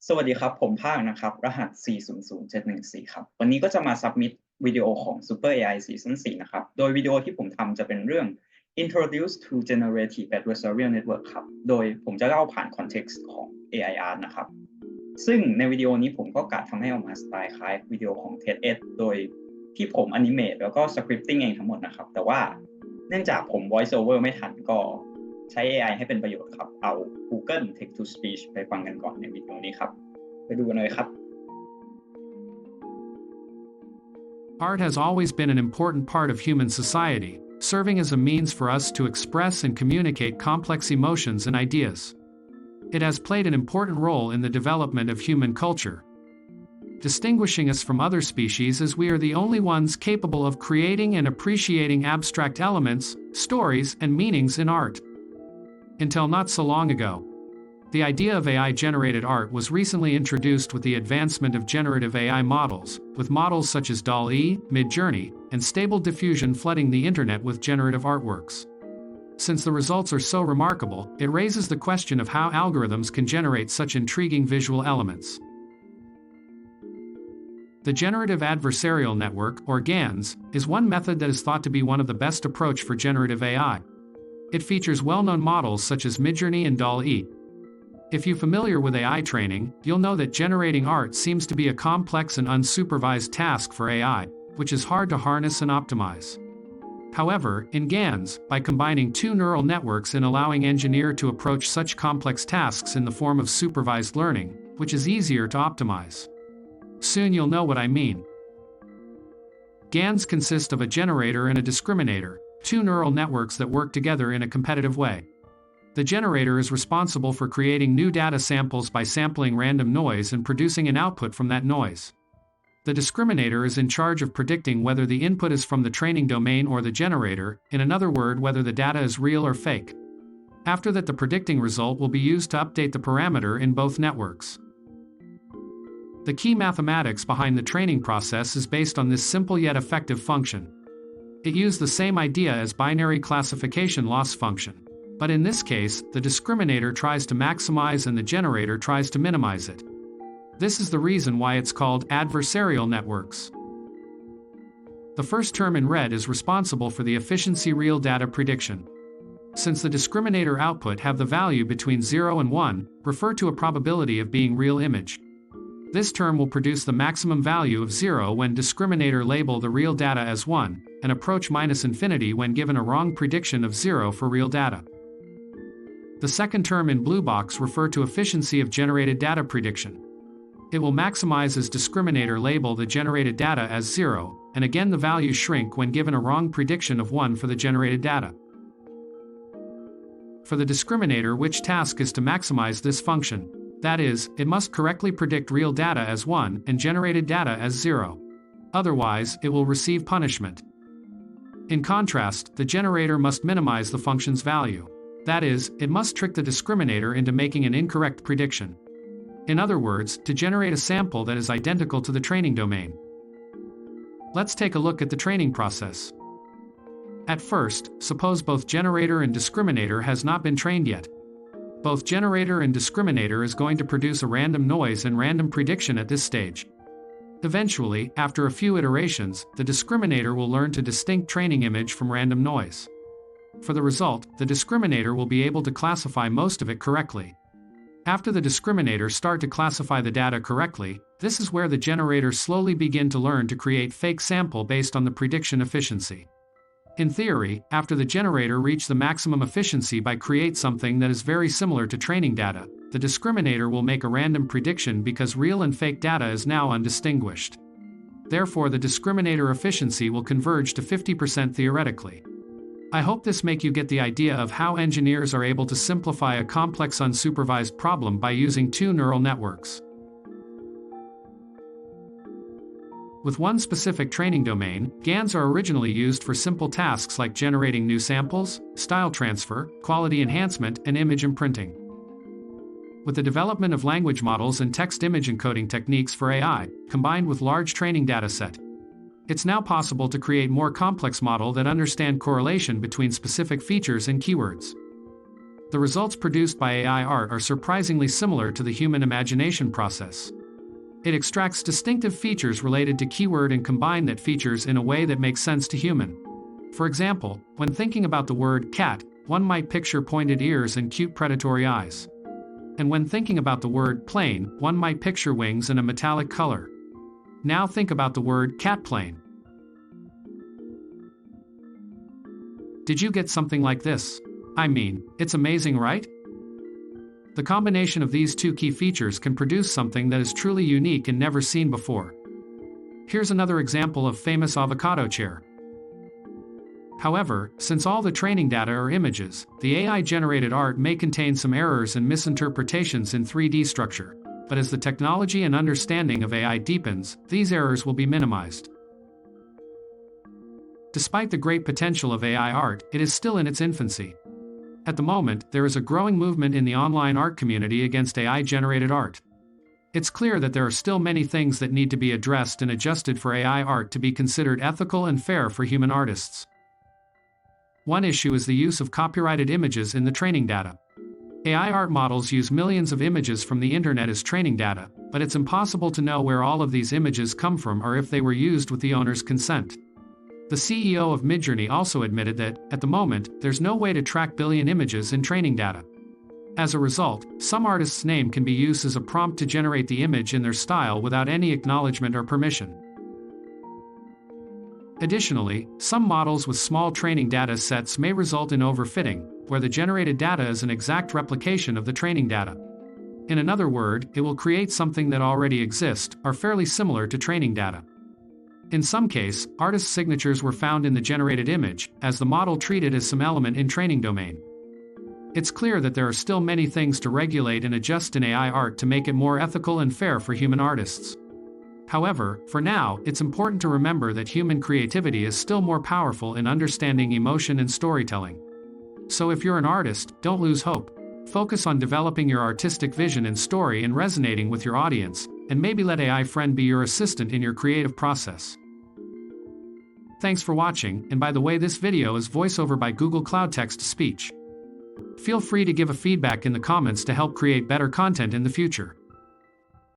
สวัสดีครับผมภาคนะครับรหัส 400714 ครับวันนี้ก็จะมา submit วิดีโอของ Super AI Season 4 นะครับโดยวิดีโอที่ผมทำจะเป็นเรื่อง Introduce to Generative Adversarial Network ครับโดยผมจะเล่าผ่าน context ของ AI Art นะครับซึ่งในวิดีโอนี้ผมก็กะทำให้ออกมาสไตล์คล้ายวิดีโอของ TED โดยที่ผม animate แล้วก็ scripting เองทั้งหมดนะครับแต่ว่าเนื่องจากผม voice over ไม่ทันก็ใช้ AI ให้เป็นประโยชน์ครับเอา Google Text to Speech ไปฟังกันก่อนในวิดีโอนี้ครับไปดูกันเลยครับ Art has always been an important part of human society, serving as a means for us to express and communicate complex emotions and ideas. It has played an important role in the development of human culture, distinguishing us from other species as we are the only ones capable of creating and appreciating abstract elements, stories, and meanings in art. Until not so long ago, the idea of AI-generated art was recently introduced with the advancement of generative AI models, with models such as DALL-E, Midjourney, and Stable Diffusion flooding the internet with generative artworks. Since the results are so remarkable, it raises the question of how algorithms can generate such intriguing visual elements. The Generative Adversarial Network, or GANs, is one method that is thought to be one of the best approach for generative AI. It features well-known models such as Midjourney and DALL-E. If you're familiar with AI training, you'll know that generating art seems to be a complex and unsupervised task for AI, which is hard to harness and optimize. However, in GANs, by combining two neural networks and allowing engineer to approach such complex tasks in the form of supervised learning, which is easier to optimize. Soon you'll know what I mean. GANs consist of a generator and a discriminator, two neural networks that work together in a competitive way. The generator is responsible for creating new data samples by sampling random noise and producing an output from that noise. The discriminator is in charge of predicting whether the input is from the training domain or the generator, in another word whether the data is real or fake. After that, the predicting result will be used to update the parameter in both networks. The key mathematics behind the training process is based on this simple yet effective function. It used the same idea as binary classification loss function. But in this case, the discriminator tries to maximize and the generator tries to minimize it. This is the reason why it's called adversarial networks. The first term in red is responsible for the efficiency real data prediction. Since the discriminator output have the value between 0 and 1, refer to a probability of being real image. This term will produce the maximum value of 0 when discriminator label the real data as 1, and approach minus infinity when given a wrong prediction of 0 for real data. The second term in blue box refer to efficiency of generated data prediction. It will maximize as discriminator label the generated data as 0, and again the values shrink when given a wrong prediction of 1 for the generated data. For the discriminator, which task is to maximize this function? That is, it must correctly predict real data as 1 and generated data as 0. Otherwise, it will receive punishment. In contrast, the generator must minimize the function's value. That is, it must trick the discriminator into making an incorrect prediction. In other words, to generate a sample that is identical to the training domain. Let's take a look at the training process. At first, suppose both generator and discriminator has not been trained yet. Both generator and discriminator is going to produce a random noise and random prediction at this stage. Eventually, after a few iterations, the discriminator will learn to distinct training image from random noise. For the result, the discriminator will be able to classify most of it correctly. After the discriminator start to classify the data correctly, this is where the generator slowly begin to learn to create fake sample based on the prediction efficiency. In theory, after the generator reach the maximum efficiency by create something that is very similar to training data, the discriminator will make a random prediction because real and fake data is now undistinguished. Therefore, the discriminator efficiency will converge to 50% theoretically. I hope this make you get the idea of how engineers are able to simplify a complex unsupervised problem by using two neural networks. With one specific training domain, GANs are originally used for simple tasks like generating new samples, style transfer, quality enhancement, and image imprinting. With the development of language models and text-image encoding techniques for AI, combined with large training dataset, it's now possible to create more complex model that understand correlation between specific features and keywords. The results produced by AI art are surprisingly similar to the human imagination process. It extracts distinctive features related to keyword and combine that features in a way that makes sense to human. For example, when thinking about the word cat, one might picture pointed ears and cute predatory eyes. And when thinking about the word plane, one might picture wings and a metallic color. Now think about the word cat plane. Did you get something like this? I mean, it's amazing, right? The combination of these two key features can produce something that is truly unique and never seen before. Here's another example of famous avocado chair. However, since all the training data are images, the AI-generated art may contain some errors and misinterpretations in 3D structure, but as the technology and understanding of AI deepens, these errors will be minimized. Despite the great potential of AI art, it is still in its infancy. At the moment, there is a growing movement in the online art community against AI-generated art. It's clear that there are still many things that need to be addressed and adjusted for AI art to be considered ethical and fair for human artists. One issue is the use of copyrighted images in the training data. AI art models use millions of images from the internet as training data, but it's impossible to know where all of these images come from or if they were used with the owner's consent. The CEO of Midjourney also admitted that, at the moment, there's no way to track billion images in training data. As a result, some artist's name can be used as a prompt to generate the image in their style without any acknowledgement or permission. Additionally, some models with small training data sets may result in overfitting, where the generated data is an exact replication of the training data. In another word, it will create something that already exists, or fairly similar to training data. In some case, artists' signatures were found in the generated image, as the model treated as some element in training domain. It's clear that there are still many things to regulate and adjust in AI art to make it more ethical and fair for human artists. However, for now, it's important to remember that human creativity is still more powerful in understanding emotion and storytelling. So if you're an artist, don't lose hope. Focus on developing your artistic vision and story and resonating with your audience, and maybe let AI friend be your assistant in your creative process. Thanks for watching, and by the way, this video is voiceover by Google Cloud Text-to-Speech. Feel free to give a feedback in the comments to help create better content in the future.